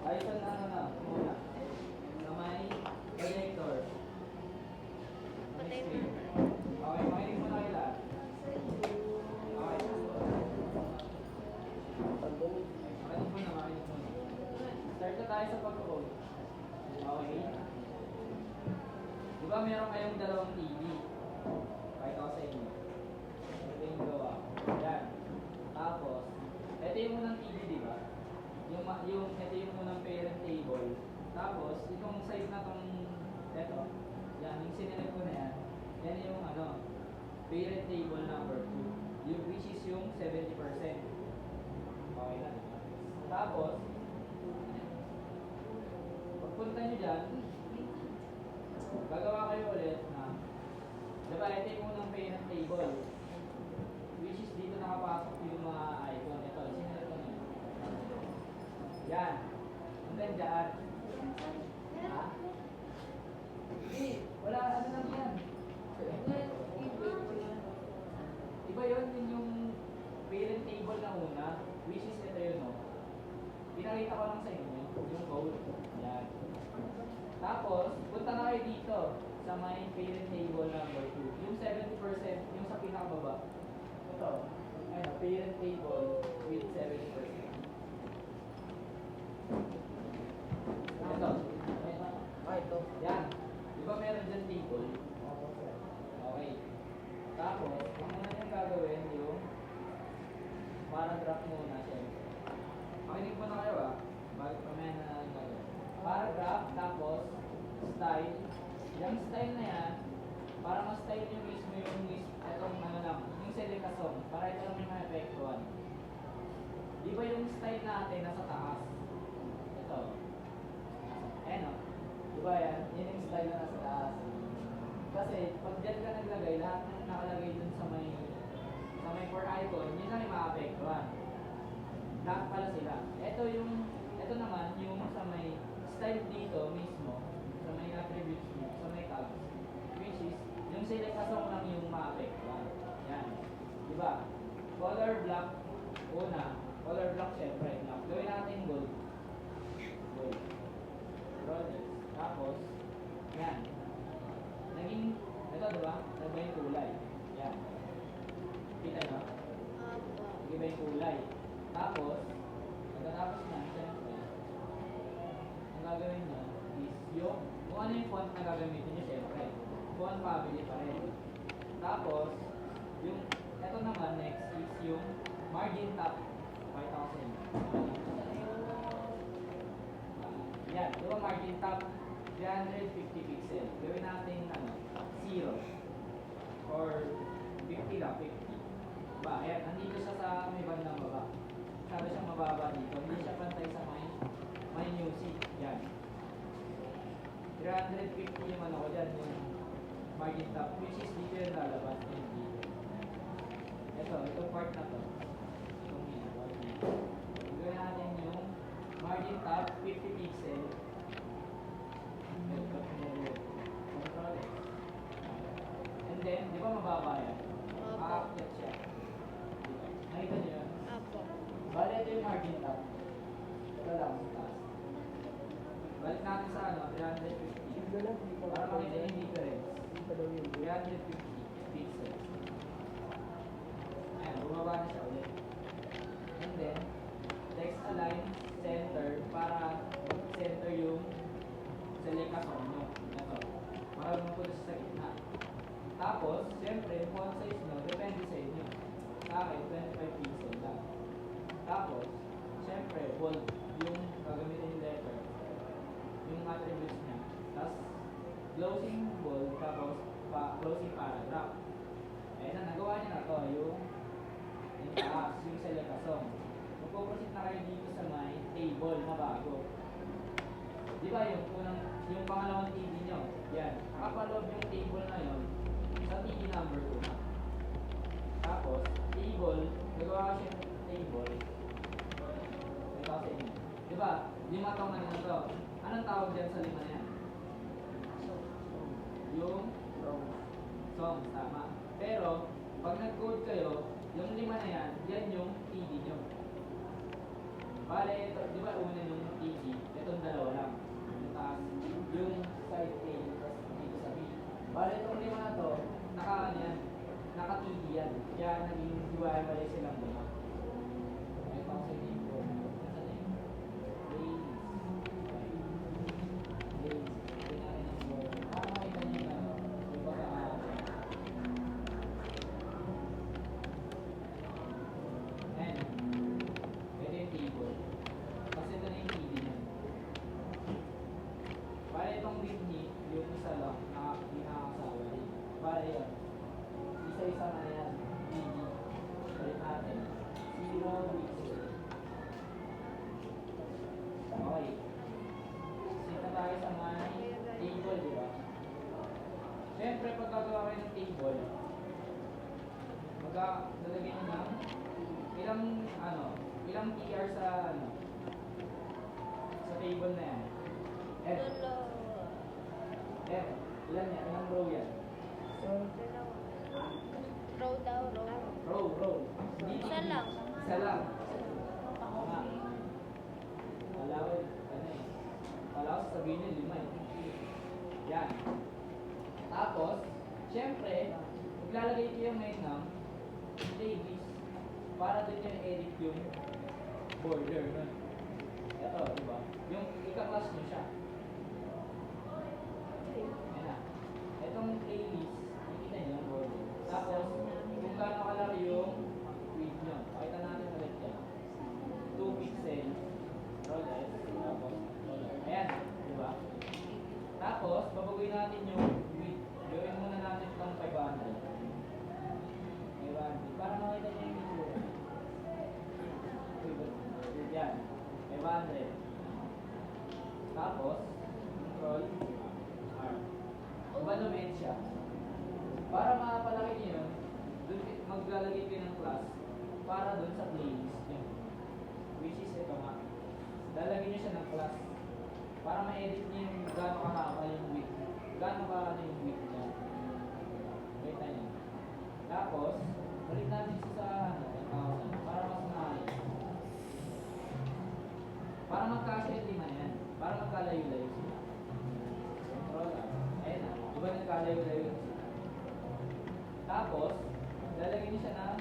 Ayos na ano na, muna. Na may projector. Patay Screen. na. Okay, makinig muna kayo lahat. Okay. Makinig muna, makinig muna. Start na tayo sa pag-code. Okay. Di ba meron kayong dalawang TV? Pakita ko sa inyo. Ito yung gawa. Yan. Tapos, ito yung unang TV, di ba? Ito yung unang parent table. Tapos, itong size na tong, ito, yan, yung sinilip ko na yan, yan yung ano, parent table number 2. Yung which is yung 70%. Okay na. Tapos, pagpunta nyo dyan, gagawa kayo ulit na, diba, ito yung unang parent table. Which is dito nakapasok yung mga icon. Ito, sinilip ko na yun. Yan. And then dyan. Ha? Hindi, wala, ano lang yan. Iba yun yung parent table na una, which is ito yun, no? Pinakita ko lang sa inyo, yung code. Yan. Tapos, punta na kayo dito sa may parent table number 2. Yung 70%, yung sa pinakababa. Ito, ayun, parent table with 70%. Ito. Ito. Yan. Di ba meron dyan table? Okay. Tapos, ang una niyang gagawin yung paragraph muna, syempre. Makinig muna kayo bago pa may na gagawin. Paragraph, tapos style. Yung style na yan, para ma-style nyo mismo yung itong ano lang, yung Celica song, para ito lang yung mga epektuhan. Di ba yung style natin nasa taas? Ito. Ayan o. Diba yan? Yan yung style na nasa taas. Kasi pag dyan ka naglagay, lahat ng nakalagay dun sa may for icon, yun lang yung maapektuhan. Lahat pala sila. Ito naman yung sa may style dito mismo, sa may attributes mo, sa may tags, which is yung select song lang yung maapektuhan. Yan. Diba? Color block, una. Color block syempre. Gawin natin gold. Gold. Rollers. Tapos, yan. Naging, ito diba? Nagba yung kulay. Yan. Kita nyo? Nagba yung kulay. Tapos, pagkatapos na, siyempre, ang gagawin nyo is yung, kung ano yung font na gagamitin nyo, siyempre, font family pa rin. Tapos, yung, ito naman, next is yung margin top. Pakita ko sa inyo. Yan, di ba margin top? 350 pixel. Gawin natin, 0. Or 50 lang, 50. Ba, ayan, nandito siya sa may bandang baba. Sabi siyang mababa dito. Hindi siya pantay sa may music. Yan. 350 yung ano ko dyan, yung margin top, which is dito yung lalabas. Yan dito. Itong part na to. Itong part na to. Gawin natin yung margin top, 50 pixel. And then, di ba mababa yan? Aakyat siya. Nakita niyo yun? Apo. Bale, ito yung margin top. Ito lang, sa taas. Balik natin sa 350. Para makita yung difference. 350 pixels. Ayan, bumaba na siya ulit. And then, text align, center, para center yung Celica song nyo. Ito. Para mapunta sa gitna. Tapos, siyempre, yung font size nyo, depende sa inyo. Sa akin, 25 pixel lang. Tapos, siyempre, bold yung gagamitin yung letter. Yung attributes niya. Tapos, closing bold, tapos closing paragraph. Ayan na, nagawa niya na to, yung taas, yung Celica song. Magpo-proceed na kayo dito sa may table na bago. Di ba yung pangalawang TV nyo? Yan. Nakapaloob yung table na yun sa TV number 2 na. Tapos, table, nagawa ko siya ng table. Ito sa inyo. Di ba? 5 tong ano na to. Anong tawag dyan sa 5 na yan? Yung songs, tama. Pero, pag nag-code kayo, yung 5 na yan, yan yung TV nyo. Bale, ito, di ba una yung TD, itong dalawa lang. Yung taas, yung side A, tapos dito sa B. Bale, itong lima na to, naka, ano yan, naka-TD yan. Kaya naging hiwa-hiwalay silang lima. May pa kasi dito. Nasaan na yun? Ladies. Ladies. Hindi natin ang word. Makakita niyo yung ano, yung pagkakaano. Ayan. Ito yung table. Kasi ito na yung TD niya. Para itong Whitney, yung isa lang, hindi nakakasawa rin. Para yun. Isa-isa na yan. TD. Balik natin. 0 weeks. Okay. Sit na tayo sa may table, di ba? Siyempre, pag gagawa kayo ng table, maglalagay nyo ng ilang TR sa table na yan. F. F. Ilan yan? Ilang row yan? Row daw, row. Row. Hindi Isa lang. Isa lang. Oo nga. Wala ko, wala ko sabihin nyo, 5 eh. Yan. Tapos, syempre, maglalagay kayo ngayon ng ladies para doon nyo edit yung border nun. Ito, di ba? Yung ika-class nyo siya. Yan na. Itong ladies, nakikita nyo yung border. Tapos, kung gaano kalaki yung width nyo. Pakita natin ulit yan. 2 pixel. Roll S. Tapos, roll R. Ayan, di ba? Tapos, babagoy natin yung width. Gawin muna natin itong 500. 500. Para makita nyo yung itsura. Yan. 500. Tapos, control R. Evaluate siya. Para makapalaki niyo yun, maglalagay kayo ng class para dun sa playlist niyo. Which is ito nga. Lalagyan niyo siya ng class para ma-edit niyo yung gaano kahaba yung width. Gaano ka yung width niya. Wait na yun. Tapos, balik natin siya sa 1,000 para mas maayos. Para magkasya yung lima yan. Para magkalayo-layo sila. Control R. Ayan na. Diba nagkalayo-layo sila? Tapos, lalagyan niyo siya ng,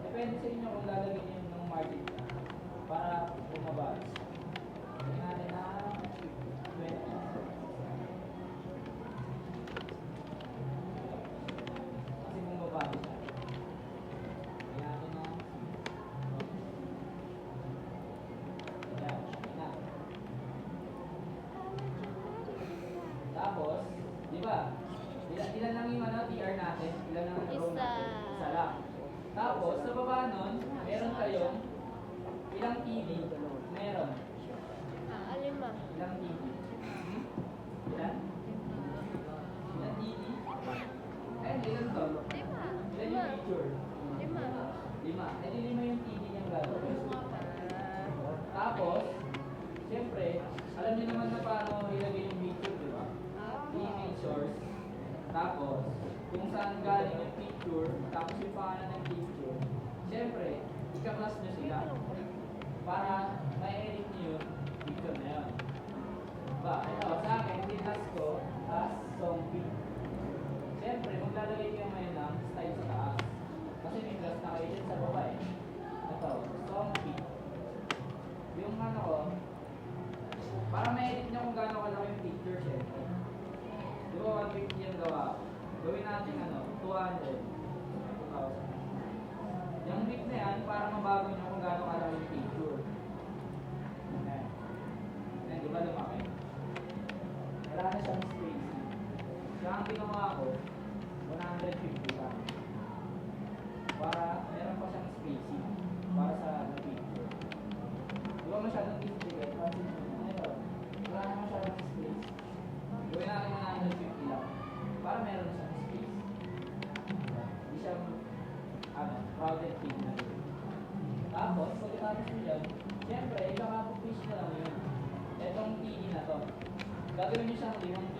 depende sa inyo kung lalagyan niyo ng margin para bumaba. Lagyan natin na 20. Kasi bumaba siya. Lagyan natin na ayan, na. Tapos, di ba? Ilan lang yung TR natin? Ilan lang yung row Isa. natin? Isa lang. Tapos, sa baba nun, meron kayong ilang TV? Meron. Lima. Ilang TV? Ilan? Ilang TV? Ayun, ilan to? Lima. Ilan yung picture? Lima. 5. Eh, di 5 yung TV niyang gagawin. Tapos, siyempre, alam niyo naman na paano ilagay yung picture, di ba? Image source. Tapos, kung saan galing yung picture, tapos yung pangalan ng picture, siyempre, ika-class nyo sila para ma-edit nyo yung picture na yun. Ba, ito, sa akin, tinas ko as song pic. Siyempre, maglalagay kayo ngayon ng style sa taas. Kasi may class na kayo dyan sa baba eh. Ito, song pic. Yung ano ko, para ma-edit nyo kung gaano kalaki yung picture, siyempre. Di ba 150 yung gawa ko? Gawin natin 200. 2,000. Yung width na yan, para mabago nyo kung gaano kalaki yung picture. Ayan. Ayan, di ba lumaki? Wala na siyang spacing. Kaya ang ginawa ko, 150 lang. Para meron pa siyang spacing. Para sa picture. Di ba masyadong difficult? Kasi ito, wala na masyadong space. Gawin natin 150 lang. Para meron siyang space. Hindi siya crowded thing na yun. Tapos, pagkatapos nyo dyan, siyempre, ikakapag-fish na lang yun. Etong TD na to. Gagawin nyo siyang 5 TD.